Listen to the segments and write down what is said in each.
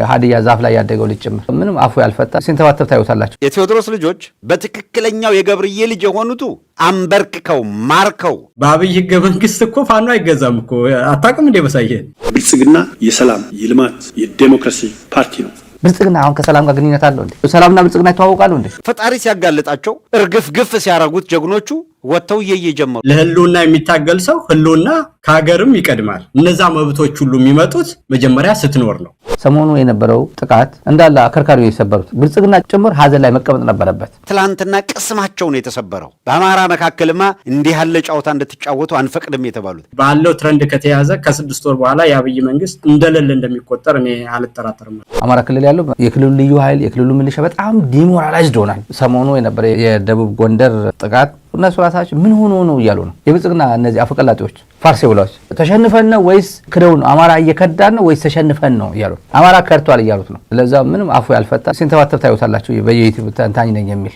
ሀዲያ ዛፍ ላይ ያደገው ልጅ ጭምር ምንም አፉ ያልፈታ ሲንተባተብ ታዩታላችሁ። የቴዎድሮስ ልጆች በትክክለኛው የገብርዬ ልጅ የሆኑቱ አንበርክከው ማርከው በአብይ ህገ መንግስት እኮ ፋኖ አይገዛም እኮ አታውቅም እንዴ? በሳየ ብልጽግና የሰላም የልማት የዴሞክራሲ ፓርቲ ነው። ብልጽግና አሁን ከሰላም ጋር ግንኙነት አለው እንዴ? ሰላምና ብልጽግና ይተዋወቃሉ እንዴ? ፈጣሪ ሲያጋልጣቸው እርግፍ ግፍ ሲያረጉት ጀግኖቹ ወጥተው እየጀመሩ ለህልውና የሚታገል ሰው ህልውና ከሀገርም ይቀድማል። እነዛ መብቶች ሁሉ የሚመጡት መጀመሪያ ስትኖር ነው። ሰሞኑ የነበረው ጥቃት እንዳለ አከርካሪው የሰበሩት ብልጽግና ጭምር ሀዘን ላይ መቀመጥ ነበረበት። ትላንትና ቅስማቸው ነው የተሰበረው። በአማራ መካከልማ እንዲህ ያለ ጨዋታ እንድትጫወቱ አንፈቅድም የተባሉት ባለው ትረንድ ከተያዘ ከ6 ወር በኋላ የአብይ መንግስት እንደሌለ እንደሚቆጠር እኔ አልጠራጠርም። አማራ ክልል ያለው የክልሉ ልዩ ኃይል የክልሉ ሚሊሻ በጣም ዲሞራላይዝድ ሆናል። ሰሞኑ የነበረ የደቡብ ጎንደር ጥቃት እነሱ ራሳቸው ምን ሆኖ ነው እያሉ ነው። የብልጽግና እነዚህ አፈቀላጤዎች ፋርሴ ብለዋች ተሸንፈን ነው ወይስ ክደው ነው? አማራ እየከዳን ነው ወይስ ተሸንፈን ነው እያሉ አማራ ከድቷል እያሉት ነው። ለዛ ምንም አፉ ያልፈታ ሲንተባተብ ታዩታላችሁ። በዩቲዩብ ተንታኝ ነኝ የሚል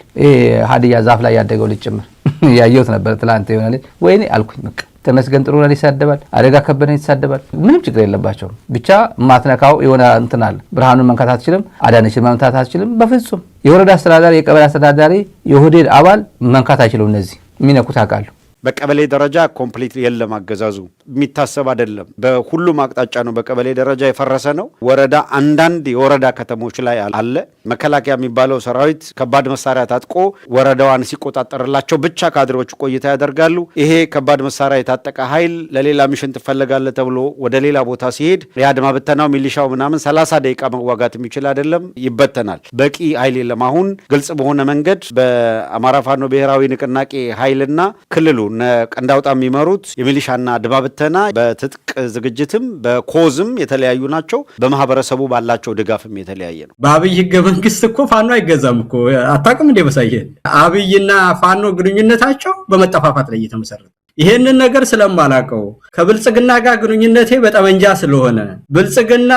ሀዲያ ዛፍ ላይ ያደገው ልጅ ጭምር ያየሁት ነበር ትላንት። የሆነ ልጅ ወይኔ አልኩኝ በቃ ተመስገን ጥሩነህ ይሳደባል፣ አደጋ ከበደ ይሳደባል። ምንም ችግር የለባቸውም። ብቻ ማትነካው የሆነ እንትን አለ። ብርሃኑን መንካት አትችልም፣ አዳነችን መምታት አትችልም። በፍጹም የወረዳ አስተዳዳሪ የቀበሌ አስተዳዳሪ የኦህዴድ አባል መንካት አይችሉም። እነዚህ የሚነኩት አውቃለሁ። በቀበሌ ደረጃ ኮምፕሊት የለም። አገዛዙ የሚታሰብ አይደለም። በሁሉም አቅጣጫ ነው። በቀበሌ ደረጃ የፈረሰ ነው። ወረዳ አንዳንድ የወረዳ ከተሞች ላይ አለ። መከላከያ የሚባለው ሰራዊት ከባድ መሳሪያ ታጥቆ ወረዳዋን ሲቆጣጠርላቸው ብቻ ካድሬዎቹ ቆይታ ያደርጋሉ። ይሄ ከባድ መሳሪያ የታጠቀ ኃይል ለሌላ ሚሽን ትፈለጋለ ተብሎ ወደ ሌላ ቦታ ሲሄድ የአድማ ብተናው ሚሊሻው ምናምን 30 ደቂቃ መዋጋት የሚችል አይደለም፣ ይበተናል። በቂ ኃይል የለም። አሁን ግልጽ በሆነ መንገድ በአማራ ፋኖ ብሔራዊ ንቅናቄ ኃይልና ክልሉ ቀንዳውጣ የሚመሩት የሚሊሻና አድማ ብተና በትጥቅ ዝግጅትም በኮዝም የተለያዩ ናቸው። በማህበረሰቡ ባላቸው ድጋፍም የተለያየ ነው። በአብይ ህገ መንግስት እኮ ፋኖ አይገዛም እኮ አታውቅም እንዴ? በሳየ አብይና ፋኖ ግንኙነታቸው በመጠፋፋት ላይ እየተመሰረተ ይሄንን ነገር ስለማላቀው ከብልጽግና ጋር ግንኙነቴ በጠመንጃ ስለሆነ ብልጽግና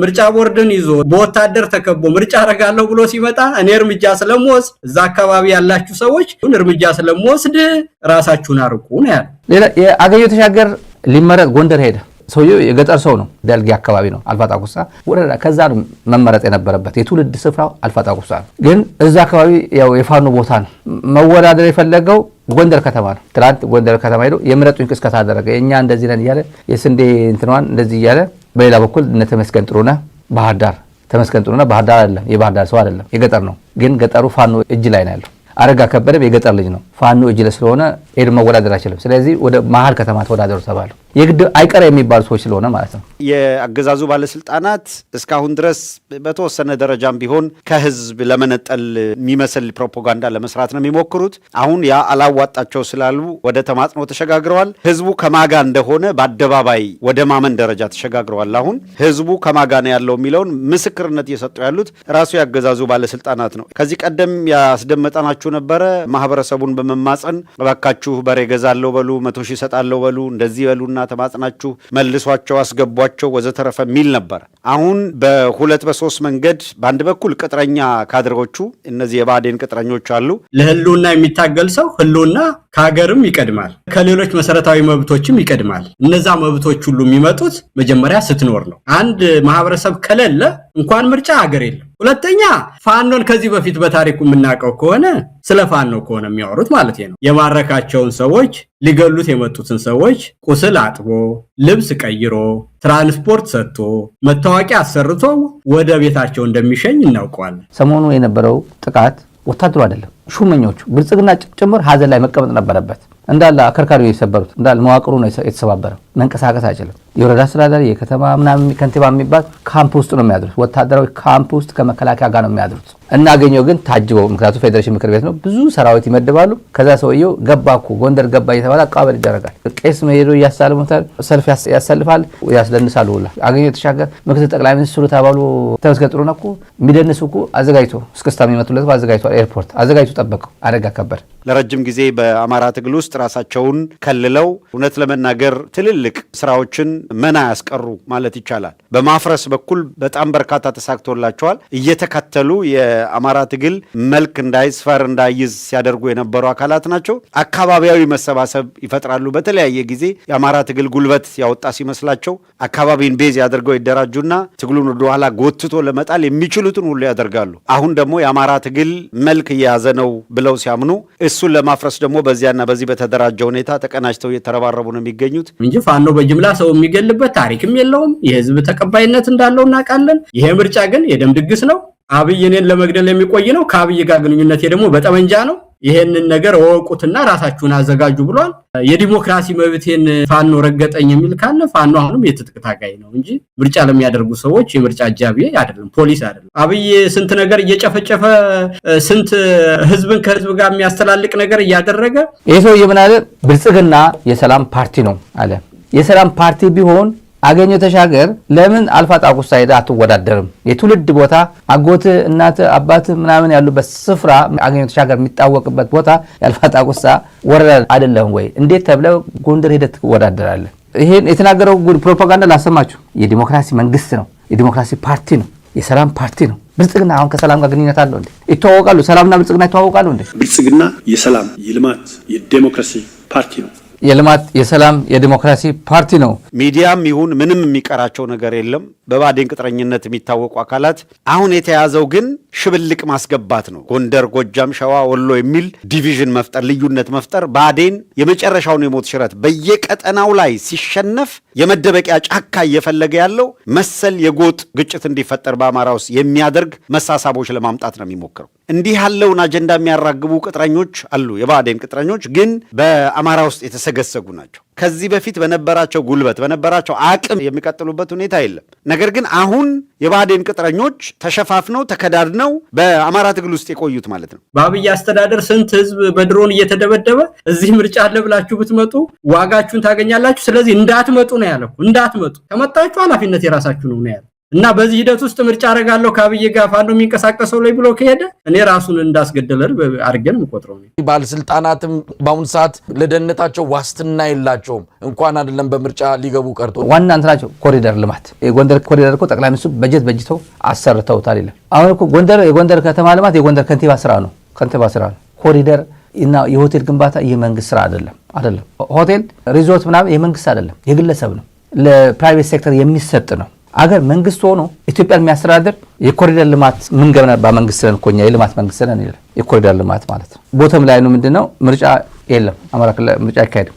ምርጫ ቦርድን ይዞ በወታደር ተከቦ ምርጫ አረጋለሁ ብሎ ሲመጣ እኔ እርምጃ ስለምወስድ እዛ አካባቢ ያላችሁ ሰዎች እርምጃ ስለምወስድ ራሳችሁን አርቁ ነው ያለው። ሌላ የአገኘሁ ተሻገር ሊመረጥ ጎንደር ሄደ። ሰውየው የገጠር ሰው ነው። ደልጊ አካባቢ ነው አልፋጣቁሳ ወረዳ። ከዛ ነው መመረጥ የነበረበት። የትውልድ ስፍራው አልፋጣቁሳ ነው። ግን እዛ አካባቢ ያው የፋኖ ቦታ ነው። መወዳደር የፈለገው ጎንደር ከተማ ነው። ትላንት ጎንደር ከተማ ሄዶ የምረጡኝ ቅስቀሳ አደረገ። የኛ እንደዚህ ነን እያለ የስንዴ እንትኗን እንደዚህ እያለ በሌላ በኩል እነ ተመስገን ጥሩነህ ባህር ዳር ተመስገን ጥሩነህ ባህር ዳር አይደለም፣ የባህር ዳር ሰው አይደለም፣ የገጠር ነው። ግን ገጠሩ ፋኖ እጅ ላይ ነው ያለው። አረጋ ከበደም የገጠር ልጅ ነው። ፋኖ እጅ ላይ ስለሆነ ሄዶ መወዳደር አይችልም። ስለዚህ ወደ መሀል ከተማ ተወዳደሩ ተባሉ። የግድ አይቀር የሚባሉ ሰዎች ስለሆነ ማለት ነው። የአገዛዙ ባለስልጣናት እስካሁን ድረስ በተወሰነ ደረጃም ቢሆን ከህዝብ ለመነጠል የሚመስል ፕሮፓጋንዳ ለመስራት ነው የሚሞክሩት። አሁን ያ አላዋጣቸው ስላሉ ወደ ተማጽኖ ተሸጋግረዋል። ህዝቡ ከማጋ እንደሆነ በአደባባይ ወደ ማመን ደረጃ ተሸጋግረዋል። አሁን ህዝቡ ከማጋ ነው ያለው የሚለውን ምስክርነት እየሰጡ ያሉት ራሱ የአገዛዙ ባለስልጣናት ነው። ከዚህ ቀደም ያስደመጠናችሁ ነበረ። ማህበረሰቡን በመማጸን እባካችሁ በሬ ገዛለሁ በሉ፣ 100 ሺህ እሰጣለሁ በሉ፣ እንደዚህ በሉና ተማጽናችሁ መልሷቸው፣ አስገቧቸው ወዘተረፈ የሚል ነበር። አሁን በሁለት በሶስት መንገድ በአንድ በኩል ቅጥረኛ ካድሬዎቹ እነዚህ የባዴን ቅጥረኞች አሉ። ለህልውና የሚታገል ሰው ህልውና ከሀገርም ይቀድማል፣ ከሌሎች መሰረታዊ መብቶችም ይቀድማል። እነዛ መብቶች ሁሉ የሚመጡት መጀመሪያ ስትኖር ነው። አንድ ማህበረሰብ ከሌለ እንኳን ምርጫ ሀገር የለም። ሁለተኛ ፋኖን ከዚህ በፊት በታሪኩ የምናውቀው ከሆነ ስለ ፋኖ ከሆነ የሚያወሩት ማለት ነው የማረካቸውን ሰዎች ሊገሉት የመጡትን ሰዎች ቁስል አጥቦ ልብስ ቀይሮ ትራንስፖርት ሰጥቶ መታወቂያ አሰርቶ ወደ ቤታቸው እንደሚሸኝ እናውቀዋለን። ሰሞኑ የነበረው ጥቃት ወታደሩ አይደለም ሹመኞቹ ብልጽግና ጭምር ሀዘን ላይ መቀመጥ ነበረበት። እንዳለ አከርካሪው የሰበሩት እንዳለ መዋቅሩ ነው የተሰባበረው። መንቀሳቀስ አይችልም። የወረዳ አስተዳዳሪ የከተማ ምናምን ከንቲባ የሚባል ካምፕ ውስጥ ነው የሚያድሩት። ወታደራዊ ካምፕ ውስጥ ከመከላከያ ጋር ነው የሚያድሩት። እናገኘው ግን ታጅበው፣ ምክንያቱም ፌዴሬሽን ምክር ቤት ነው፣ ብዙ ሰራዊት ይመድባሉ። ከዛ ሰውየው ገባኩ ጎንደር ገባ እየተባለ አቀባበል ይደረጋል። ቄስ መሄዱ እያሳልሙታል፣ ሰልፍ ያሰልፋል፣ ያስደንሳሉ። ሁላ አገኘሁ ተሻገር ምክትል ጠቅላይ ሚኒስትሩ ተባሉ። ተመስገን ጥሩነህ እኮ የሚደንሱ እኮ አዘጋጅቶ እስክስታ የሚመቱለት አዘጋጅቷል። ኤርፖርት አዘጋጅቶ ጠበቀው። አደጋ ከበደ። ለረጅም ጊዜ በአማራ ትግል ውስጥ ራሳቸውን ከልለው እውነት ለመናገር ትልልቅ ስራዎችን መና ያስቀሩ ማለት ይቻላል። በማፍረስ በኩል በጣም በርካታ ተሳክቶላቸዋል። እየተከተሉ የአማራ ትግል መልክ እንዳይዝ ፈር እንዳይዝ ሲያደርጉ የነበሩ አካላት ናቸው። አካባቢያዊ መሰባሰብ ይፈጥራሉ። በተለያየ ጊዜ የአማራ ትግል ጉልበት ያወጣ ሲመስላቸው አካባቢን ቤዝ ያደርገው ይደራጁና ትግሉን ወደኋላ ጎትቶ ለመጣል የሚችሉትን ሁሉ ያደርጋሉ። አሁን ደግሞ የአማራ ትግል መልክ እየያዘ ነው ብለው ሲያምኑ እሱን ለማፍረስ ደግሞ በዚያና በዚህ በተደራጀ ሁኔታ ተቀናጅተው እየተረባረቡ ነው የሚገኙት እንጂ ፋኖ በጅምላ ሰው የሚገልበት ታሪክም የለውም። የህዝብ ተቀባይነት እንዳለው እናውቃለን። ይሄ ምርጫ ግን የደም ድግስ ነው። አብይ እኔን ለመግደል የሚቆይ ነው። ከአብይ ጋር ግንኙነት ደግሞ በጠመንጃ ነው። ይሄንን ነገር ወቁትና ራሳችሁን አዘጋጁ ብሏል። የዲሞክራሲ መብቴን ፋኖ ረገጠኝ የሚል ካለ ፋኖ አሁንም የትጥቅ ታጋይ ነው እንጂ ምርጫ ለሚያደርጉ ሰዎች የምርጫ አጃቢ አይደለም፣ ፖሊስ አይደለም። አብይ ስንት ነገር እየጨፈጨፈ ስንት ህዝብን ከህዝብ ጋር የሚያስተላልቅ ነገር እያደረገ ይሄ ሰው ምን አለ? ብልጽግና የሰላም ፓርቲ ነው አለ። የሰላም ፓርቲ ቢሆን አገኘሁ ተሻገር ለምን አልፋ ጣቁሳ ሄዳ አትወዳደርም? የትውልድ ቦታ አጎት እናት አባት ምናምን ያሉበት ስፍራ አገኘሁ ተሻገር የሚታወቅበት ቦታ የአልፋ ጣቁሳ ወረዳ አይደለም ወይ? እንዴት ተብለው ጎንደር ሄደህ ትወዳደራለህ? ይሄን የተናገረው ፕሮፓጋንዳ ላሰማችሁ። የዲሞክራሲ መንግስት ነው፣ የዲሞክራሲ ፓርቲ ነው፣ የሰላም ፓርቲ ነው። ብልጽግና አሁን ከሰላም ጋር ግንኙነት አለው እንዴ? ይተዋወቃሉ? ሰላምና ብልጽግና ይተዋወቃሉ እንዴ? ብልጽግና የሰላም የልማት የዴሞክራሲ ፓርቲ ነው። የልማት የሰላም የዲሞክራሲ ፓርቲ ነው። ሚዲያም ይሁን ምንም የሚቀራቸው ነገር የለም። በባዴን ቅጥረኝነት የሚታወቁ አካላት አሁን የተያዘው ግን ሽብልቅ ማስገባት ነው። ጎንደር፣ ጎጃም፣ ሸዋ፣ ወሎ የሚል ዲቪዥን መፍጠር፣ ልዩነት መፍጠር። ባዴን የመጨረሻውን የሞት ሽረት በየቀጠናው ላይ ሲሸነፍ የመደበቂያ ጫካ እየፈለገ ያለው መሰል የጎጥ ግጭት እንዲፈጠር በአማራ ውስጥ የሚያደርግ መሳሳቦች ለማምጣት ነው የሚሞክረው። እንዲህ ያለውን አጀንዳ የሚያራግቡ ቅጥረኞች አሉ። የባዴን ቅጥረኞች ግን በአማራ ውስጥ የተሰገሰጉ ናቸው። ከዚህ በፊት በነበራቸው ጉልበት በነበራቸው አቅም የሚቀጥሉበት ሁኔታ የለም። ነገር ግን አሁን የባዴን ቅጥረኞች ተሸፋፍነው ተከዳድነው በአማራ ትግል ውስጥ የቆዩት ማለት ነው። በአብይ አስተዳደር ስንት ህዝብ በድሮን እየተደበደበ እዚህ ምርጫ አለ ብላችሁ ብትመጡ ዋጋችሁን ታገኛላችሁ። ስለዚህ እንዳትመጡ ነው ያለው። እንዳትመጡ፣ ከመጣችሁ ኃላፊነት የራሳችሁ ነው ያለው እና በዚህ ሂደት ውስጥ ምርጫ አረጋለሁ ከአብይ ጋር ፋኖ የሚንቀሳቀሰው ላይ ብሎ ከሄደ እኔ ራሱን እንዳስገደለ አድርገን የምቆጥረው ነው። ባለስልጣናትም በአሁኑ ሰዓት ለደህንነታቸው ዋስትና የላቸውም። እንኳን አይደለም በምርጫ ሊገቡ ቀርቶ ዋና እንትናቸው ኮሪደር ልማት የጎንደር ኮሪደር እኮ ጠቅላይ ሚኒስትሩ በጀት በጅተው አሰርተውታል ይላል። አሁን እኮ የጎንደር ከተማ ልማት የጎንደር ከንቲባ ስራ ነው። ኮሪደር እና የሆቴል ግንባታ የመንግስት ስራ አይደለም። ሆቴል ሪዞርት ምናምን የመንግስት አይደለም፣ የግለሰብ ነው። ለፕራይቬት ሴክተር የሚሰጥ ነው። አገር መንግስት ሆኖ ኢትዮጵያን የሚያስተዳድር የኮሪደር ልማት ምን ገበና በመንግስት ነን ኮኛ የልማት መንግስት ነን ይላል። የኮሪደር ልማት ማለት ነው። ቦተም ላይ ነው ምንድነው? ምርጫ የለም። አማራ ክልል ምርጫ አይካሄድም።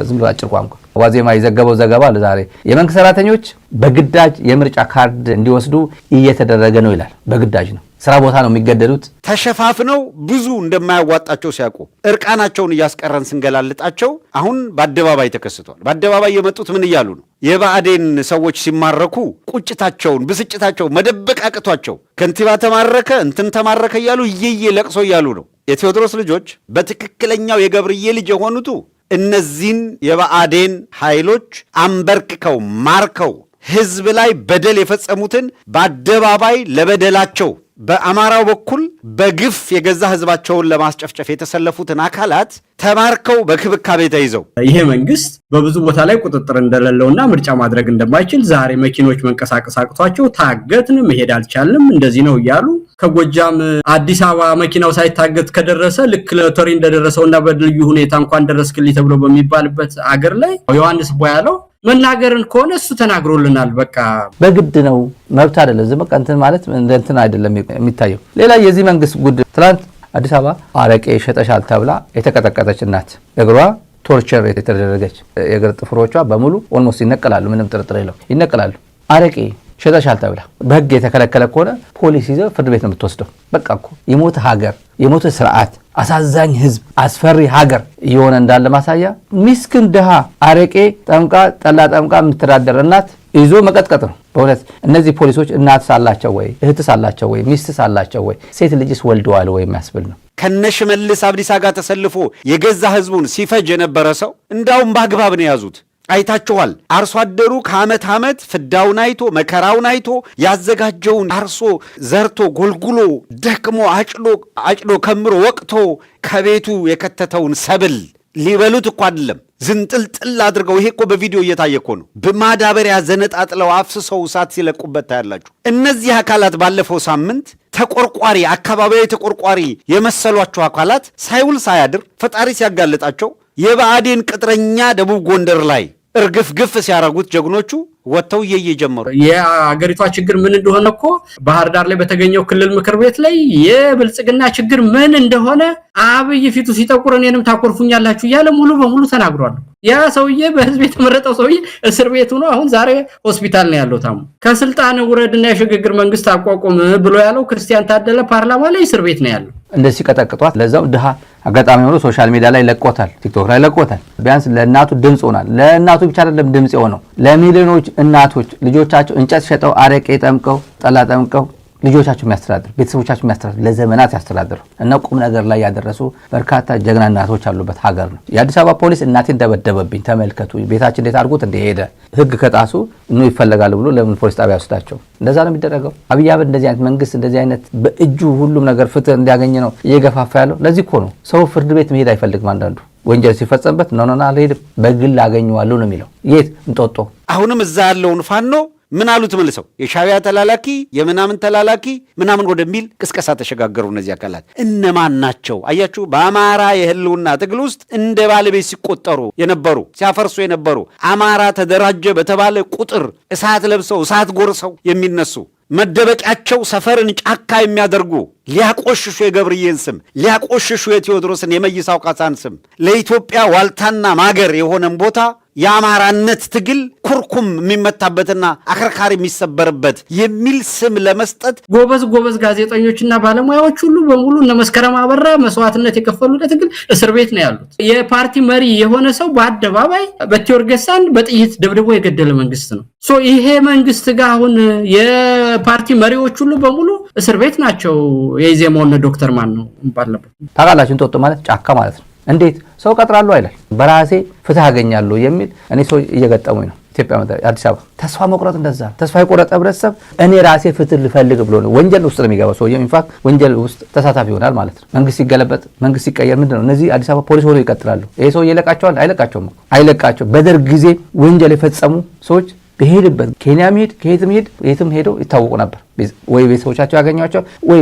ዝም ብሎ አጭር ቋንቋ ዋዜማ የዘገበው ዘገባ ለዛሬ የመንግስት ሰራተኞች በግዳጅ የምርጫ ካርድ እንዲወስዱ እየተደረገ ነው ይላል። በግዳጅ ነው። ስራ ቦታ ነው የሚገደሉት። ተሸፋፍነው ብዙ እንደማያዋጣቸው ሲያውቁ እርቃናቸውን እያስቀረን ስንገላልጣቸው አሁን በአደባባይ ተከስቷል። በአደባባይ የመጡት ምን እያሉ ነው? የባዕዴን ሰዎች ሲማረኩ ቁጭታቸውን፣ ብስጭታቸውን መደበቅ አቅቷቸው ከንቲባ ተማረከ እንትን ተማረከ እያሉ እየየ ለቅሶ እያሉ ነው። የቴዎድሮስ ልጆች በትክክለኛው የገብርዬ ልጅ የሆኑቱ እነዚህን የባዕዴን ኃይሎች አንበርክከው ማርከው ህዝብ ላይ በደል የፈጸሙትን በአደባባይ ለበደላቸው በአማራው በኩል በግፍ የገዛ ህዝባቸውን ለማስጨፍጨፍ የተሰለፉትን አካላት ተማርከው በክብካቤ ተይዘው ይሄ መንግስት በብዙ ቦታ ላይ ቁጥጥር እንደሌለውና ምርጫ ማድረግ እንደማይችል ዛሬ መኪኖች መንቀሳቀስ አቅቷቸው ታገትን፣ መሄድ አልቻልንም፣ እንደዚህ ነው እያሉ ከጎጃም አዲስ አበባ መኪናው ሳይታገት ከደረሰ ልክ ለቶሪ እንደደረሰውና በልዩ ሁኔታ እንኳን ደረስክልኝ ተብሎ በሚባልበት አገር ላይ ዮሐንስ ቦያለው መናገርን ከሆነ እሱ ተናግሮልናል። በቃ በግድ ነው፣ መብት አይደለም። ዝም በቃ እንትን ማለት እንትን አይደለም የሚታየው። ሌላ የዚህ መንግስት ጉድ ትናንት አዲስ አበባ አረቄ ሸጠሻል ተብላ የተቀጠቀጠች እናት እግሯ ቶርቸር የተደረገች የእግር ጥፍሮቿ በሙሉ ኦልሞስት ይነቀላሉ። ምንም ጥርጥር የለው ይነቀላሉ። አረቄ ሸጠሻል ተብላ በህግ የተከለከለ ከሆነ ፖሊስ ይዘው ፍርድ ቤት ነው የምትወስደው። በቃ እኮ የሞተ ሀገር፣ የሞተ ስርዓት፣ አሳዛኝ ህዝብ፣ አስፈሪ ሀገር እየሆነ እንዳለ ማሳያ ሚስኪን ድሃ አረቄ ጠምቃ ጠላ ጠምቃ የምትተዳደር እናት ይዞ መቀጥቀጥ ነው። በእውነት እነዚህ ፖሊሶች እናት ሳላቸው ወይ እህት ሳላቸው ወይ ሚስት ሳላቸው ወይ ሴት ልጅስ ወልደዋል ወይ የሚያስብል ነው። ከነሽመልስ አብዲሳ ጋር ተሰልፎ የገዛ ህዝቡን ሲፈጅ የነበረ ሰው እንዳውም በአግባብ ነው የያዙት። አይታችኋል። አርሶ አደሩ ከዓመት ዓመት ፍዳውን አይቶ መከራውን አይቶ ያዘጋጀውን አርሶ ዘርቶ ጎልጉሎ ደክሞ አጭዶ ከምሮ ወቅቶ ከቤቱ የከተተውን ሰብል ሊበሉት እኮ አይደለም ዝንጥልጥል አድርገው። ይሄ እኮ በቪዲዮ እየታየ እኮ ነው። በማዳበሪያ ዘነጣጥለው አፍስሰው እሳት ሲለቁበት ታያላችሁ። እነዚህ አካላት ባለፈው ሳምንት ተቆርቋሪ አካባቢያዊ ተቆርቋሪ የመሰሏቸው አካላት ሳይውል ሳያድር ፈጣሪ ሲያጋልጣቸው የብአዴን ቅጥረኛ ደቡብ ጎንደር ላይ እርግፍግፍ ሲያረጉት ጀግኖቹ ወጥተው እየጀመሩ የአገሪቷ ችግር ምን እንደሆነ እኮ ባህር ዳር ላይ በተገኘው ክልል ምክር ቤት ላይ የብልጽግና ችግር ምን እንደሆነ አብይ ፊቱ ሲጠቁር እኔንም ታኮርፉኛላችሁ እያለ ሙሉ በሙሉ ተናግሯል። ያ ሰውዬ በህዝብ የተመረጠው ሰውዬ እስር ቤት ሆኖ አሁን ዛሬ ሆስፒታል ነው ያለው ታሙ። ከስልጣን ውረድና የሽግግር መንግስት አቋቁም ብሎ ያለው ክርስቲያን ታደለ ፓርላማ ላይ እስር ቤት ነው ያለው። እንደዚህ ቀጠቅጧት ለዛው ድሃ አጋጣሚ ሆኖ ሶሻል ሚዲያ ላይ ለቆታል፣ ቲክቶክ ላይ ለቆታል። ቢያንስ ለእናቱ ድምጽ ሆናል። ለእናቱ ብቻ አይደለም ድምጽ የሆነው ለሚሊዮኖች እናቶች ልጆቻቸው እንጨት ሸጠው አረቄ ጠምቀው ጠላ ጠምቀው ልጆቻቸው የሚያስተዳድሩ ቤተሰቦቻቸው የሚያስተዳድሩ ለዘመናት ያስተዳድሩ እና ቁም ነገር ላይ ያደረሱ በርካታ ጀግና እናቶች ያሉበት ሀገር ነው። የአዲስ አበባ ፖሊስ እናቴን ደበደበብኝ ተመልከቱ፣ ቤታችን እንዴት አድርጎት እንደሄደ ህግ ከጣሱ ይፈለጋሉ ብሎ ለምን ፖሊስ ጣቢያ ወስዳቸው? እንደዛ ነው የሚደረገው። አብይ አህመድ እንደዚህ አይነት መንግስት እንደዚህ አይነት በእጁ ሁሉም ነገር ፍትህ እንዲያገኝ ነው እየገፋፋ ያለው። ለዚህ እኮ ነው ሰው ፍርድ ቤት መሄድ አይፈልግም። አንዳንዱ ወንጀል ሲፈጸምበት ኖ አልሄድም በግል አገኘዋለሁ ነው የሚለው። የት እንጦጦ አሁንም እዛ ያለውን ፋኖ ምን አሉት መልሰው የሻዕቢያ ተላላኪ የምናምን ተላላኪ ምናምን ወደሚል ቅስቀሳ ተሸጋገሩ። እነዚህ አካላት እነማን ናቸው? አያችሁ፣ በአማራ የህልውና ትግል ውስጥ እንደ ባለቤት ሲቆጠሩ የነበሩ ሲያፈርሱ የነበሩ አማራ ተደራጀ በተባለ ቁጥር እሳት ለብሰው እሳት ጎርሰው የሚነሱ መደበቂያቸው ሰፈርን ጫካ የሚያደርጉ ሊያቆሽሹ የገብርዬን ስም ሊያቆሽሹ የቴዎድሮስን የመይሳው ካሳን ስም ለኢትዮጵያ ዋልታና ማገር የሆነን ቦታ የአማራነት ትግል ኩርኩም የሚመታበትና አከርካሪ የሚሰበርበት የሚል ስም ለመስጠት ጎበዝ ጋዜጠኞችና ባለሙያዎች ሁሉ በሙሉ እነ መስከረም አበራ መስዋዕትነት የከፈሉለት ትግል እስር ቤት ነው ያሉት። የፓርቲ መሪ የሆነ ሰው በአደባባይ በቴዎርገሳን በጥይት ደብድቦ የገደለ መንግስት ነው። ይሄ መንግስት ጋር አሁን የፓርቲ መሪዎች ሁሉ በሙሉ እስር ቤት ናቸው። የኢዜማውን ዶክተር ማን ነው ባለበት ታውቃላችሁ? እንጦጦ ማለት ጫካ ማለት ነው። እንዴት ሰው ቀጥራለሁ አይላል። በራሴ ፍትህ አገኛለሁ የሚል እኔ ሰው እየገጠሙኝ ነው። ኢትዮጵያ አዲስ አበባ ተስፋ መቁረጥ እንደዛ ተስፋ የቆረጠ ህብረተሰብ እኔ ራሴ ፍትህ ልፈልግ ብሎ ነው ወንጀል ውስጥ ነው የሚገባው። ሰው ኢንፋክት ወንጀል ውስጥ ተሳታፊ ይሆናል ማለት ነው። መንግስት ሲገለበጥ መንግስት ሲቀየር ምንድነው እነዚህ አዲስ አበባ ፖሊስ ሆኖ ይቀጥላሉ። ይሄ ሰው ይለቃቸዋል? አይለቃቸውም። በደርግ ጊዜ ወንጀል የፈጸሙ ሰዎች በሄድበት ኬንያ መሄድ ከየትም ሄድ የትም ሄደው ይታወቁ ነበር። ወይ ቤተሰቦቻቸው ያገኛቸዋል ወይ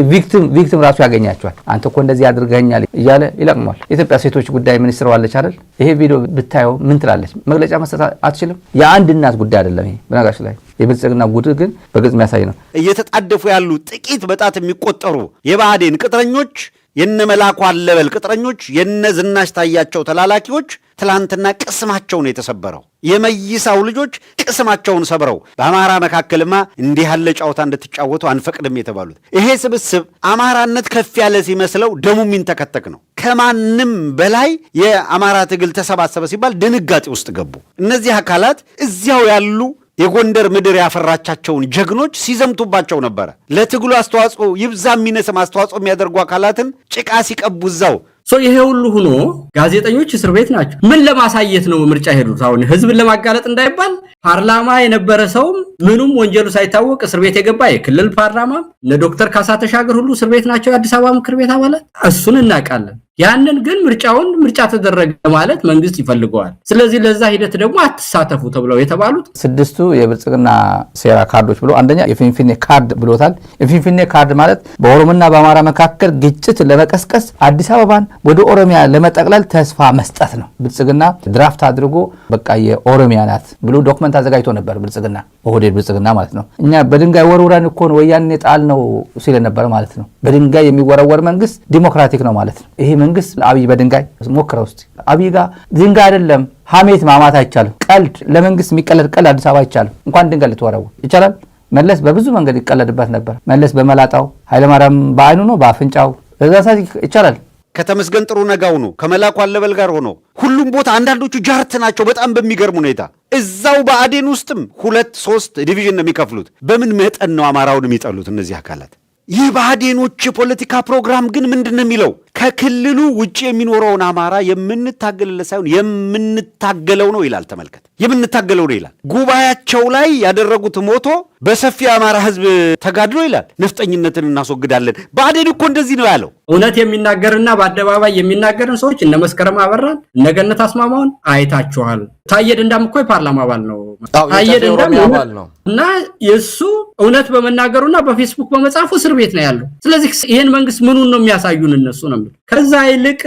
ቪክቲም ራሱ ያገኛቸዋል። አንተ እኮ እንደዚህ አድርገኛል እያለ ይለቅሟል። የኢትዮጵያ ሴቶች ጉዳይ ሚኒስትር ዋለች አይደል? ይሄ ቪዲዮ ብታየው ምን ትላለች? መግለጫ መስጠት አትችልም። የአንድ እናት ጉዳይ አይደለም ይሄ። በነገራችን ላይ የብልጽግና ጉድ ግን በግልጽ የሚያሳይ ነው። እየተጣደፉ ያሉ ጥቂት በጣት የሚቆጠሩ የብአዴን ቅጥረኞች የነ መላኩ አለበል ቅጥረኞች የነ ዝናሽ ታያቸው ተላላኪዎች ትላንትና ቅስማቸው ነው የተሰበረው። የመይሳው ልጆች ቅስማቸውን ሰብረው በአማራ መካከልማ እንዲህ ያለ ጨዋታ እንድትጫወቱ አንፈቅድም የተባሉት ይሄ ስብስብ አማራነት ከፍ ያለ ሲመስለው ደሙ የሚንተከተክ ነው። ከማንም በላይ የአማራ ትግል ተሰባሰበ ሲባል ድንጋጤ ውስጥ ገቡ። እነዚህ አካላት እዚያው ያሉ የጎንደር ምድር ያፈራቻቸውን ጀግኖች ሲዘምቱባቸው ነበረ። ለትግሉ አስተዋጽኦ ይብዛ የሚነስም አስተዋጽኦ የሚያደርጉ አካላትን ጭቃ ሲቀቡ እዛው ይሄ ሁሉ ሆኖ ጋዜጠኞች እስር ቤት ናቸው። ምን ለማሳየት ነው ምርጫ ሄዱት? አሁን ህዝብን ለማጋለጥ እንዳይባል ፓርላማ የነበረ ሰውም ምኑም ወንጀሉ ሳይታወቅ እስር ቤት የገባ የክልል ፓርላማ እነ ዶክተር ካሳ ተሻገር ሁሉ እስር ቤት ናቸው። የአዲስ አበባ ምክር ቤት አባላት እሱን እናውቃለን። ያንን ግን ምርጫ ተደረገ ማለት መንግስት ይፈልገዋል። ስለዚህ ለዛ ሂደት ደግሞ አትሳተፉ ተብለው የተባሉት ስድስቱ የብልጽግና ሴራ ካርዶች ብሎ አንደኛ የፊንፊኔ ካርድ ብሎታል። የፊንፊኔ ካርድ ማለት በኦሮሞና በአማራ መካከል ግጭት ለመቀስቀስ አዲስ አበባን ወደ ኦሮሚያ ለመጠቅለል ተስፋ መስጠት ነው። ብልጽግና ድራፍት አድርጎ በቃ የኦሮሚያ ናት ብሎ ዶክመንት አዘጋጅቶ ነበር። ብልጽግና ኦህዴድ ብልጽግና ማለት ነው። እኛ በድንጋይ ወርውረን እኮ ነው ወያኔ ጣል ነው ሲል ነበር ማለት ነው። በድንጋይ የሚወረወር መንግስት ዲሞክራቲክ ነው ማለት ነው። ይሄ መንግስት አብይ በድንጋይ ሞክረው እስቲ። አብይ ጋር ድንጋይ አይደለም ሐሜት ማማት አይቻልም። ቀልድ ለመንግስት የሚቀለድ ቀልድ አዲስ አበባ አይቻልም። እንኳን ድንጋይ ልትወረውር ይቻላል። መለስ በብዙ መንገድ ይቀለድበት ነበር። መለስ በመላጣው ኃይለማርያም በአይኑ ነው በአፍንጫው እዛ ይቻላል። ከተመስገን ጥሩ ነጋው ነው ከመላኩ አለበል ጋር ሆኖ ሁሉም ቦታ አንዳንዶቹ ጃርት ናቸው። በጣም በሚገርም ሁኔታ እዛው በአዴን ውስጥም 2-3 ዲቪዥን ነው የሚከፍሉት። በምን መጠን ነው አማራውን የሚጠሉት እነዚህ አካላት? ይህ በአዴኖች የፖለቲካ ፕሮግራም ግን ምንድን ነው የሚለው? ከክልሉ ውጪ የሚኖረውን አማራ የምንታገልለት ሳይሆን የምንታገለው ነው ይላል። ተመልከት፣ የምንታገለው ነው ይላል። ጉባኤያቸው ላይ ያደረጉት ሞቶ በሰፊ አማራ ህዝብ ተጋድሎ ይላል ነፍጠኝነትን እናስወግዳለን። ብአዴን እኮ እንደዚህ ነው ያለው። እውነት የሚናገርና በአደባባይ የሚናገርን ሰዎች እነ መስከረም አበራን እነ ገነት አስማማውን አይታችኋል። ታየ ደንዳም እኮ የፓርላማ አባል ነው። ታየ ደንዳም ነው እና የሱ እውነት በመናገሩና በፌስቡክ በመጻፉ እስር ቤት ነው ያለው። ስለዚህ ይሄን መንግስት ምኑን ነው የሚያሳዩን እነሱ ነው። ከዛ ይልቅ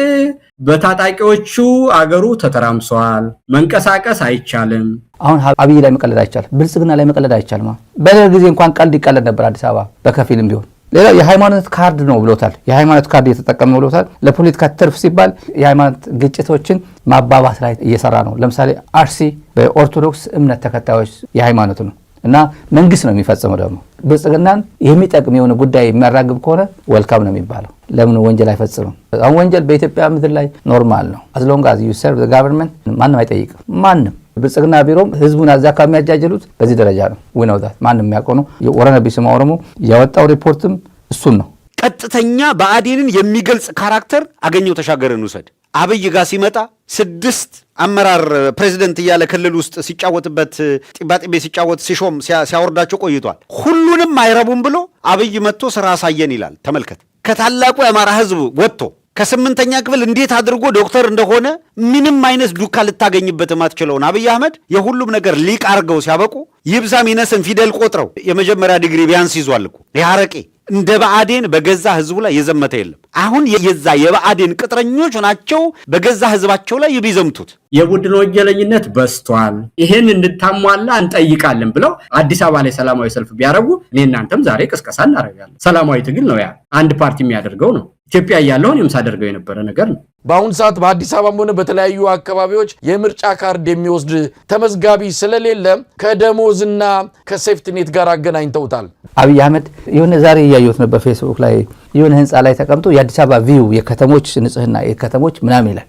በታጣቂዎቹ አገሩ ተተራምሷል፣ መንቀሳቀስ አይቻልም። አሁን አብይ ላይ መቀለድ አይቻልም፣ ብልጽግና ላይ መቀለድ አይቻልም። በሌላ ጊዜ እንኳን ቀልድ ይቀለድ ነበር አዲስ አበባ በከፊልም ቢሆን። ሌላ የሃይማኖት ካርድ ነው ብሎታል። የሃይማኖት ካርድ እየተጠቀመ ብሎታል። ለፖለቲካ ትርፍ ሲባል የሃይማኖት ግጭቶችን ማባባስ ላይ እየሰራ ነው። ለምሳሌ አርሲ በኦርቶዶክስ እምነት ተከታዮች የሃይማኖት ነው እና መንግስት ነው የሚፈጽመው። ደግሞ ብልጽግናን የሚጠቅም የሆነ ጉዳይ የሚያራግብ ከሆነ ወልካም ነው የሚባለው። ለምን ወንጀል አይፈጽምም? አሁን ወንጀል በኢትዮጵያ ምድር ላይ ኖርማል ነው። as long as you serve the government ማንም አይጠይቅም። ማንም ብልጽግና ቢሮም ህዝቡን አዛካ የሚያጃጅሉት በዚህ ደረጃ ነው። ወነው ዳት ማንም የሚያውቀው ነው። የኦሮሞ ቢስማ ኦሮሞ ያወጣው ሪፖርትም እሱን ነው። ቀጥተኛ ብአዴንን የሚገልጽ ካራክተር አገኘው ተሻገርን ውሰድ። አብይ ጋር ሲመጣ 6 አመራር ፕሬዝደንት እያለ ክልል ውስጥ ሲጫወትበት ጢባጢቤ ሲጫወት ሲሾም ሲያወርዳቸው ቆይቷል። ሁሉንም አይረቡም ብሎ አብይ መጥቶ ስራ አሳየን ይላል። ተመልከት፣ ከታላቁ የአማራ ህዝብ ወጥቶ ከ8ኛ ክፍል እንዴት አድርጎ ዶክተር እንደሆነ ምንም አይነት ዱካ ልታገኝበት ማትችለውን አብይ አህመድ የሁሉም ነገር ሊቅ አርገው ሲያበቁ ይብዛም ይነስም ፊደል ቆጥረው የመጀመሪያ ዲግሪ ቢያንስ ይዟል እኮ ያረቄ። እንደ ብአዴን በገዛ ህዝቡ ላይ የዘመተ የለም። አሁን የዛ የብአዴን ቅጥረኞች ናቸው በገዛ ህዝባቸው ላይ ይቢዘምቱት። የቡድን ወንጀለኝነት በስቷል፣ ይሄን እንድታሟላ እንጠይቃለን ብለው አዲስ አበባ ላይ ሰላማዊ ሰልፍ ቢያደርጉ እኔ እናንተም ዛሬ ቅስቀሳ እናደርጋለን። ሰላማዊ ትግል ነው፣ ያ አንድ ፓርቲ የሚያደርገው ነው። ኢትዮጵያ ያለውን የምሳደርገው የነበረ ነገር ነው። በአሁኑ ሰዓት በአዲስ አበባም ሆነ በተለያዩ አካባቢዎች የምርጫ ካርድ የሚወስድ ተመዝጋቢ ስለሌለ ከደሞዝና ከሴፍቲኔት ጋር አገናኝተውታል። አብይ አህመድ የሆነ ዛሬ እያየሁት ነበር ፌስቡክ ላይ የሆነ ህንፃ ላይ ተቀምጦ የአዲስ አበባ ቪው የከተሞች ንጽህና የከተሞች ምናምን ይላል።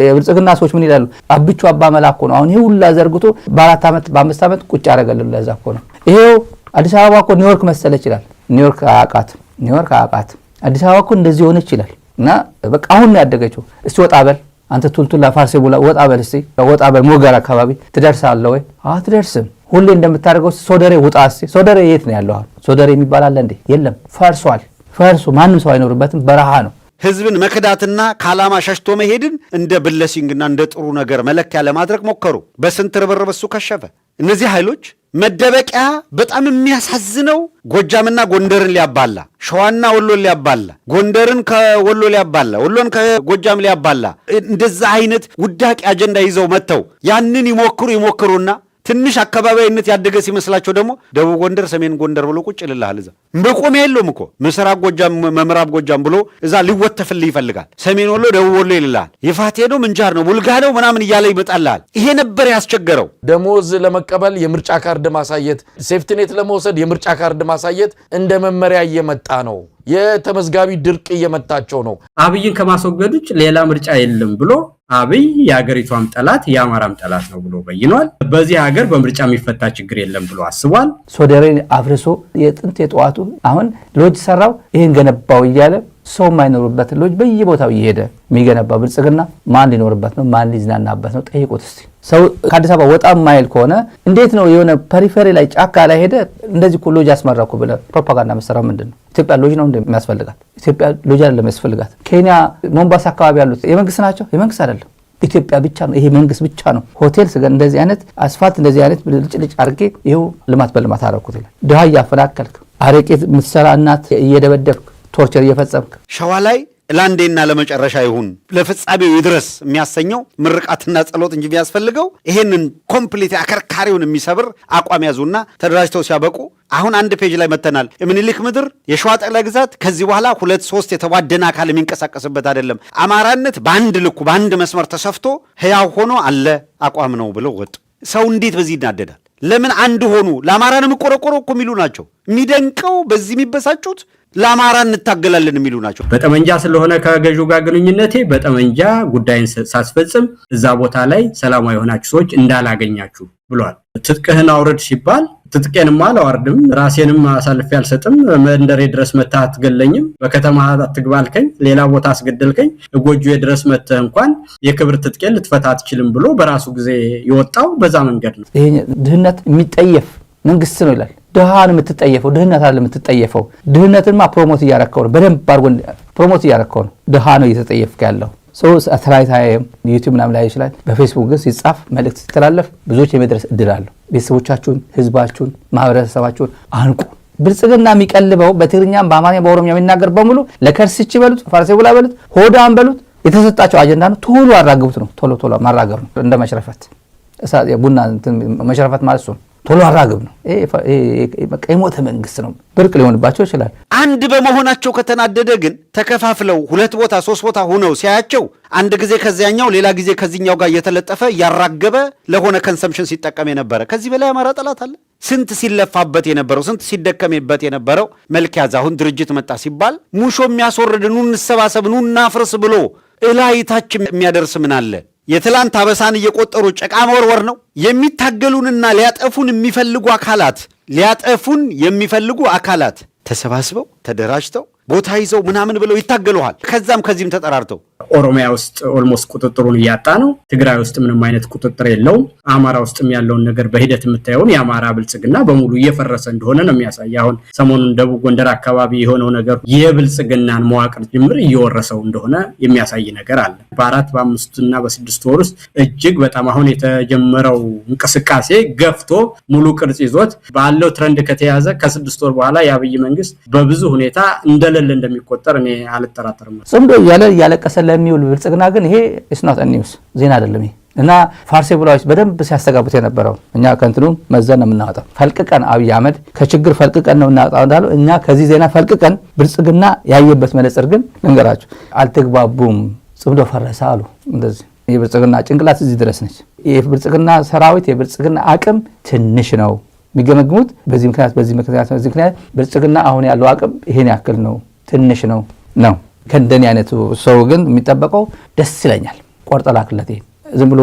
ብልጽግና ሰዎች ምን ይላሉ? አብቹ አባ መላክ ነው አሁን ይሄ ሁላ ዘርግቶ በ4 ዓመት በ5 ዓመት ቁጭ ያደረገልን ለዛ እኮ ነው። ይሄው አዲስ አበባ እኮ ኒውዮርክ መሰለች ይላል። ኒውዮርክ አቃት አዲስ አበባ እኮ እንደዚህ ሆነች ይችላል። እና በቃ አሁን ነው ያደገችው። እስቲ ወጣ በል አንተ ቱልቱላ ፋርሴ ቡላ ወጣ በል እስቲ ወጣ በል ሞገር አካባቢ ትደርሳለህ ወይ? አትደርስም። ሁሌ እንደምታደርገው ሶደሬ ውጣ እስቲ። ሶደሬ የት ነው ያለው? ሶደሬ የሚባል አለ እንዴ? የለም፣ ፈርሷል። ማንም ሰው አይኖርበትም፣ በረሃ ነው። ህዝብን መክዳትና ከዓላማ ሸሽቶ መሄድን እንደ ብለሲንግና እንደ ጥሩ ነገር መለኪያ ለማድረግ ሞከሩ። በስንት ርብርብ እሱ ከሸፈ። እነዚህ ኃይሎች መደበቂያ በጣም የሚያሳዝነው ጎጃምና ጎንደርን ሊያባላ፣ ሸዋና ወሎን ሊያባላ፣ ጎንደርን ከወሎ ሊያባላ፣ ወሎን ከጎጃም ሊያባላ እንደዛ አይነት ውዳቂ አጀንዳ ይዘው መጥተው ያንን ይሞክሩና ትንሽ አካባቢያዊነት ያደገ ሲመስላቸው ደግሞ ደቡብ ጎንደር፣ ሰሜን ጎንደር ብሎ ቁጭ ይልልሃል። እዛ መቆሚያ የለውም እኮ ምስራቅ ጎጃም፣ ምዕራብ ጎጃም ብሎ እዛ ሊወተፍልህ ይፈልጋል። ሰሜን ወሎ፣ ደቡብ ወሎ ይልልሃል። ይፋቴ ነው፣ ምንጃር ነው፣ ሙልጋ ነው ምናምን እያለ ይመጣልሃል። ይሄ ነበር ያስቸገረው። ደሞዝ ለመቀበል የምርጫ ካርድ ማሳየት፣ ሴፍቲኔት ለመውሰድ የምርጫ ካርድ ማሳየት እንደ መመሪያ እየመጣ ነው። የተመዝጋቢ ድርቅ እየመታቸው ነው። አብይን ከማስወገድ ውጭ ሌላ ምርጫ የለም ብሎ አብይ የሀገሪቷም ጠላት የአማራም ጠላት ነው ብሎ በይኗል። በዚህ ሀገር በምርጫ የሚፈታ ችግር የለም ብሎ አስቧል። ሶደሬን አፍርሶ የጥንት የጠዋቱ አሁን ሎጅ ሰራው ይሄን ገነባው እያለ ሰው የማይኖርበት ሎጅ በየቦታው እየሄደ የሚገነባ ብልጽግና ማን ሊኖርበት ነው? ማን ሊዝናናበት ነው? ጠይቁት እስቲ። ሰው ከአዲስ አበባ ወጣ ማይል ከሆነ እንዴት ነው የሆነ ፐሪፌሪ ላይ ጫካ ላይ ሄደ እንደዚህ እኮ ሎጅ አስመራኩ ብለ ፕሮፓጋንዳ መሰራው ምንድን ነው? ኢትዮጵያ ሎጅ ነው እንደሚያስፈልጋት? ኢትዮጵያ ሎጅ አይደለም የሚያስፈልጋት። ኬንያ ሞምባሳ አካባቢ ያሉት የመንግስት ናቸው? የመንግስት አይደለም። ኢትዮጵያ ብቻ ነው። ይሄ መንግስት ብቻ ነው። ሆቴል ስገን እንደዚህ አይነት አስፋልት እንደዚህ አይነት ልጭልጭ አርጌ ይሄው ልማት በልማት አረኩት ይላል። ድሃ እያፈናቀልክ አረቄ የምትሰራ እናት እየደበደብክ ቶርቸር እየፈጸምክ ሸዋ ላይ ለአንዴና ለመጨረሻ ይሁን ለፍጻሜው ይድረስ የሚያሰኘው ምርቃትና ጸሎት እንጂ የሚያስፈልገው ይሄንን ኮምፕሊት አከርካሪውን የሚሰብር አቋም ያዙና ተደራጅተው ሲያበቁ አሁን አንድ ፔጅ ላይ መተናል። የምኒልክ ምድር የሸዋ ጠቅላይ ግዛት ከዚህ በኋላ 2-3 የተዋደነ አካል የሚንቀሳቀስበት አይደለም። አማራነት በአንድ ልኩ በአንድ መስመር ተሰፍቶ ህያው ሆኖ አለ አቋም ነው ብለው ወጡ። ሰው እንዴት በዚህ ይናደዳል? ለምን አንድ ሆኑ? ለአማራን የምቆረቆረው እኮ የሚሉ ናቸው። የሚደንቀው በዚህ የሚበሳጩት ለአማራ እንታገላለን የሚሉ ናቸው። በጠመንጃ ስለሆነ ከገዢው ጋር ግንኙነቴ በጠመንጃ ጉዳይን ሳስፈጽም እዛ ቦታ ላይ ሰላማዊ የሆናችሁ ሰዎች እንዳላገኛችሁ ብሏል። ትጥቅህን አውረድ ሲባል ትጥቄንም አላወርድም፣ ራሴንም አሳልፌ አልሰጥም፣ መንደሬ ድረስ መተህ አትገለኝም፣ በከተማ አትግባልከኝ፣ ሌላ ቦታ አስገደልከኝ፣ ጎጆዬ ድረስ መተህ እንኳን የክብር ትጥቄን ልትፈታ አትችልም ብሎ በራሱ ጊዜ የወጣው በዛ መንገድ ነው። ይሄ ድህነት የሚጠየፍ መንግስት ነው ይላል። ድሃን የምትጠየፈው ድህነት አይደለም የምትጠየፈው። ድህነትንማ ፕሮሞት እያረከው ነው፣ በደንብ አድርጎ ፕሮሞት እያረከው ነው። ድሃ ነው እየተጠየፍክ ያለው። ሰው ሳተላይት ዩቲዩብ ምናምን ላይ ይችላል። በፌስቡክ ግን ሲጻፍ መልእክት ሲተላለፍ ብዙዎች የመድረስ እድል አለው። ቤተሰቦቻችሁን፣ ህዝባችሁን፣ ማህበረሰባችሁን አንቁ። ብልጽግና የሚቀልበው በትግርኛም በአማርኛ በኦሮምኛ የሚናገር በሙሉ ለከርስች በሉት ፋርሴ ብላ በሉት ሆዳን በሉት የተሰጣቸው አጀንዳ ነው። ቶሎ አራግቡት ነው። ቶሎ ማራገብ ነው። እንደ መሽረፈት ቡና መሽረፈት ማለት ነው። ቶሎ አራግብ ነው። የሞተ መንግስት ነው። ብርቅ ሊሆንባቸው ይችላል። አንድ በመሆናቸው ከተናደደ ግን ተከፋፍለው 2 ቦታ 3 ቦታ ሆነው ሲያያቸው አንድ ጊዜ ከዚያኛው ሌላ ጊዜ ከዚህኛው ጋር እየተለጠፈ ያራገበ ለሆነ ኮንሰምፕሽን ሲጠቀም የነበረ ከዚህ በላይ አማራ ጠላት አለ? ስንት ሲለፋበት የነበረው ስንት ሲደከምበት የነበረው መልክ ያዝ። አሁን ድርጅት መጣ ሲባል ሙሾ የሚያስወርድ ኑ እንሰባሰብ ኑ እናፍርስ ብሎ እላይታች የሚያደርስ ምን አለ? የትላንት አበሳን እየቆጠሩ ጨቃ መወርወር ነው። የሚታገሉንና ሊያጠፉን የሚፈልጉ አካላት ተሰባስበው ተደራጅተው ቦታ ይዘው ምናምን ብለው ይታገሉሃል። ከዛም ከዚህም ተጠራርተው ኦሮሚያ ውስጥ ኦልሞስት ቁጥጥሩን እያጣ ነው። ትግራይ ውስጥ ምንም አይነት ቁጥጥር የለውም። አማራ ውስጥም ያለውን ነገር በሂደት የምታየውን የአማራ ብልጽግና በሙሉ እየፈረሰ እንደሆነ ነው የሚያሳይ። አሁን ሰሞኑን ደቡብ ጎንደር አካባቢ የሆነው ነገር የብልጽግናን መዋቅር ጅምር እየወረሰው እንደሆነ የሚያሳይ ነገር አለ። በ4 በ5 እና በ6 ወር ውስጥ እጅግ በጣም አሁን የተጀመረው እንቅስቃሴ ገፍቶ ሙሉ ቅርጽ ይዞት ባለው ትረንድ ከተያዘ ከ6 ወር በኋላ የአብይ መንግስት በብዙ ሁኔታ እንደሌለ እንደሚቆጠር እኔ አልጠራጠርም። ጽምዶ ያለቀሰ ለሚውል ብልጽግና ግን ይሄ ኢስናት ኒውስ ዜና አይደለም። ይሄ እና ፋርሴ ብላዎች በደንብ ሲያስተጋቡት የነበረው እኛ ከእንትኑ መዘን ነው የምናወጣው። ፈልቅቀን አብይ አህመድ ከችግር ፈልቅቀን ነው እናወጣው እንዳለው እኛ ከዚህ ዜና ፈልቅቀን ብልጽግና ያየበት መነጽር ግን ልንገራችሁ፣ አልተግባቡም፣ ጽምዶ ፈረሰ አሉ። እንደዚህ የብልጽግና ጭንቅላት እዚህ ድረስ ነች። የብልጽግና ሰራዊት የብልጽግና አቅም ትንሽ ነው የሚገመግሙት። በዚህ ምክንያት ብልጽግና አሁን ያለው አቅም ይሄን ያክል ነው፣ ትንሽ ነው። ከእንደኔ አይነቱ ሰው ግን የሚጠበቀው ደስ ይለኛል። ቆርጠ ላክለት። ዝም ብሎ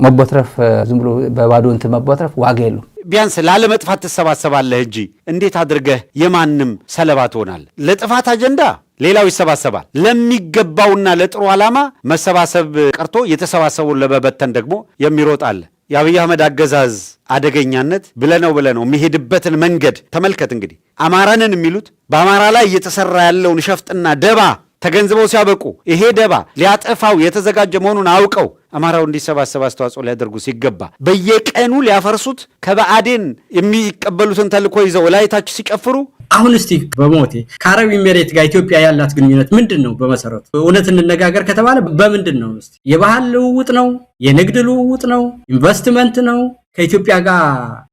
መቦትረፍ፣ ዝም ብሎ በባዶ እንትን መቦትረፍ ዋጋ የለውም። ቢያንስ ላለመጥፋት ትሰባሰባለህ እንጂ እንዴት አድርገህ የማንም ሰለባ ትሆናለህ? ለጥፋት አጀንዳ ሌላው ይሰባሰባል። ለሚገባውና ለጥሩ ዓላማ መሰባሰብ ቀርቶ የተሰባሰቡን ለመበተን ደግሞ የሚሮጥ አለ። የአብይ አህመድ አገዛዝ አደገኛነት ብለነው የሚሄድበትን መንገድ ተመልከት። እንግዲህ አማራንን የሚሉት በአማራ ላይ እየተሰራ ያለውን ሸፍጥና ደባ ተገንዝበው ሲያበቁ ይሄ ደባ ሊያጠፋው የተዘጋጀ መሆኑን አውቀው አማራው እንዲሰባሰብ አስተዋጽኦ ሊያደርጉ ሲገባ በየቀኑ ሊያፈርሱት ከበአዴን የሚቀበሉትን ተልኮ ይዘው ላይታች ሲጨፍሩ አሁን እስቲ በሞቴ ከአረብ ኤሚሬት ጋር ኢትዮጵያ ያላት ግንኙነት ምንድን ነው? በመሰረቱ እውነት እንነጋገር ከተባለ በምንድን ነው? እስቲ የባህል ልውውጥ ነው? የንግድ ልውውጥ ነው? ኢንቨስትመንት ነው? ከኢትዮጵያ ጋር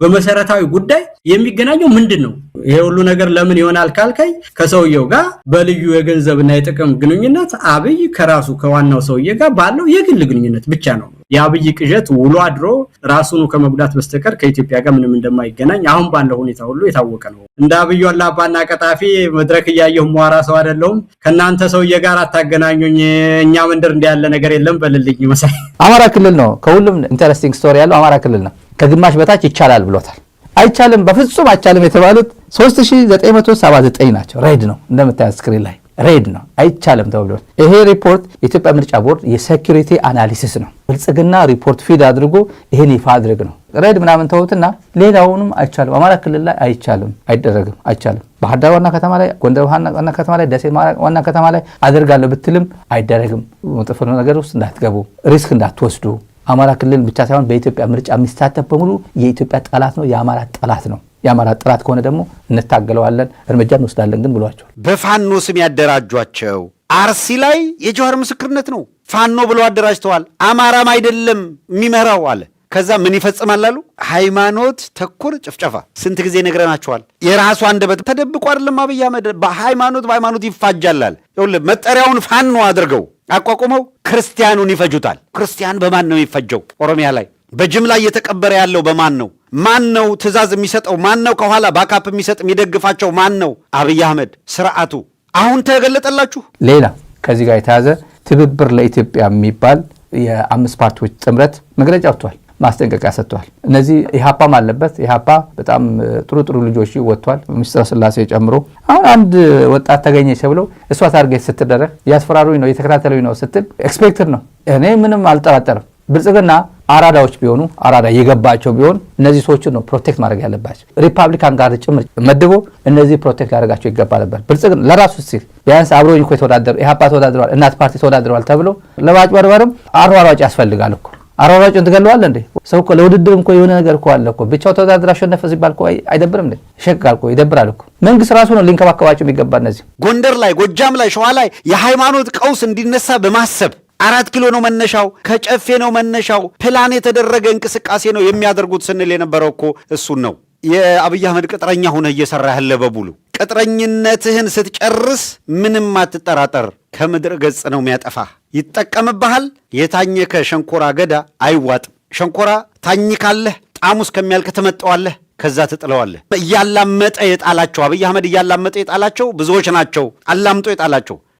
በመሰረታዊ ጉዳይ የሚገናኘው ምንድን ነው? ይሄ ሁሉ ነገር ለምን ይሆናል ካልከኝ ከሰውየው ጋር በልዩ የገንዘብና የጥቅም ግንኙነት አብይ ከራሱ ከዋናው ሰውዬ ጋር ባለው የግል ግንኙነት ብቻ ነው። የአብይ ቅዠት ውሎ አድሮ ራሱን ከመጉዳት በስተቀር ከኢትዮጵያ ጋር ምንም እንደማይገናኝ አሁን ባለው ሁኔታ ሁሉ የታወቀ ነው። እንደ አብዩ አላባና ቀጣፊ መድረክ እያየሁ መዋራ ሰው አይደለሁም። ከናንተ ሰውዬ ጋር አታገናኙኝ፣ እኛ መንደር እንዲያለ ነገር የለም በልልኝ መሳይ። አማራ ክልል ነው ከሁሉም ኢንተረስቲንግ ስቶሪ ያለው አማራ ክልል ነው። ከግማሽ በታች ይቻላል ብሎታል። አይቻልም፣ በፍጹም አይቻልም የተባሉት 3979 ናቸው። ሬድ ነው እንደምታዩት ስክሪን ላይ ሬድ ነው፣ አይቻልም ተብሎ። ይሄ ሪፖርት የኢትዮጵያ ምርጫ ቦርድ የሴኩሪቲ አናሊሲስ ነው። ብልጽግና ሪፖርት ፊድ አድርጎ ይሄን ይፋ አድርግ ነው። ሬድ ምናምን ተውትና ሌላውንም አይቻልም። አማራ ክልል ላይ አይቻልም፣ አይደረግም፣ አይቻልም። ባህር ዳር ዋና ከተማ ላይ፣ ጎንደር ዋና ከተማ ላይ፣ ደሴ ዋና ከተማ ላይ አደርጋለሁ ብትልም አይደረግም። መጥፎ ነገር ውስጥ እንዳትገቡ፣ ሪስክ እንዳትወስዱ። አማራ ክልል ብቻ ሳይሆን በኢትዮጵያ ምርጫ የሚሳተፍ በሙሉ የኢትዮጵያ ጠላት ነው፣ የአማራ ጠላት ነው። የአማራ ጠላት ከሆነ ደግሞ እንታገለዋለን፣ እርምጃ እንወስዳለን ግን ብሏቸዋል። በፋኖ ስም ያደራጇቸው አርሲ ላይ የጀዋር ምስክርነት ነው። ፋኖ ብሎ አደራጅተዋል። አማራም አይደለም የሚመራው አለ። ከዛ ምን ይፈጽማል አሉ? ሃይማኖት ተኮር ጭፍጨፋ። ስንት ጊዜ ነግረናቸዋል። የራሱ አንደበት ተደብቆ አይደለም አብይ አህመድ በሃይማኖት ይፋጃላል። ይኸውልህ መጠሪያውን ፋኖ አድርገው አቋቁመው ክርስቲያኑን ይፈጁታል። ክርስቲያን በማን ነው የሚፈጀው? ኦሮሚያ ላይ በጅምላ እየተቀበረ ያለው በማን ነው? ማን ነው ትእዛዝ የሚሰጠው? ማን ነው ከኋላ ባካፕ የሚሰጥ የሚደግፋቸው? ማን ነው? አብይ አህመድ ስርዓቱ። አሁን ተገለጠላችሁ። ሌላ ከዚህ ጋር የተያዘ ትብብር ለኢትዮጵያ የሚባል የ5 ፓርቲዎች ጥምረት መግለጫ ወጥቷል። ማስጠንቀቂያ ሰጥቷል። እነዚህ ኢህአፓም አለበት። ኢህአፓ በጣም ጥሩ ልጆች ወጥቷል፣ ሚኒስትር ስላሴ ጨምሮ። አሁን አንድ ወጣት ተገኘች ብለው እሷ ታርጌት ስትደረግ ያስፈራሩኝ ነው የተከታተሉኝ ነው ስትል ኤክስፔክትድ ነው። እኔ ምንም አልጠራጠርም። ብልጽግና አራዳዎች ቢሆኑ አራዳ የገባቸው ቢሆን እነዚህ ሰዎችን ነው ፕሮቴክት ማድረግ ያለባቸው። ሪፐብሊካን ጋር ጭምር መድቦ እነዚህ ፕሮቴክት ሊያደርጋቸው ይገባ ነበር። ብልጽግና ለራሱ ሲል ቢያንስ አብሮኝ እኮ የተወዳደሩ ኢህአፓ ተወዳድረዋል፣ እናት ፓርቲ ተወዳድረዋል ተብሎ ለማጭበርበርም አሯሯጭ ያስፈልጋል እኮ። አሯሯጭን ትገለዋል እንዴ? ሰው እኮ ለውድድርም እኮ የሆነ ነገር እኮ አለ እኮ። ብቻው ተወዳድራ አሸነፈ ሲባል እኮ አይደብርም እንዴ? ይሸቃል እኮ፣ ይደብራል እኮ። መንግስት ራሱ ነው ሊንከባከባቸው የሚገባ። እነዚህ ጎንደር ላይ፣ ጎጃም ላይ፣ ሸዋ ላይ የሃይማኖት ቀውስ እንዲነሳ በማሰብ 4 ኪሎ ነው መነሻው፣ ከጨፌ ነው መነሻው፣ ፕላን የተደረገ እንቅስቃሴ ነው የሚያደርጉት ስንል የነበረው እኮ እሱን ነው። የአብይ አህመድ ቅጥረኛ ሆነ እየሰራ ያለ በሙሉ ቅጥረኝነትህን ስትጨርስ ምንም አትጠራጠር፣ ከምድር ገጽ ነው የሚያጠፋ። ይጠቀምብሃል። የታኘከ ሸንኮራ አገዳ አይዋጥም። ሸንኮራ ታኝካለህ፣ ጣሙ እስከሚያልቅ ትመጠዋለህ፣ ከዛ ትጥለዋለህ። እያላመጠ የጣላቸው አብይ አህመድ እያላመጠ የጣላቸው ብዙዎች ናቸው። አላምጦ የጣላቸው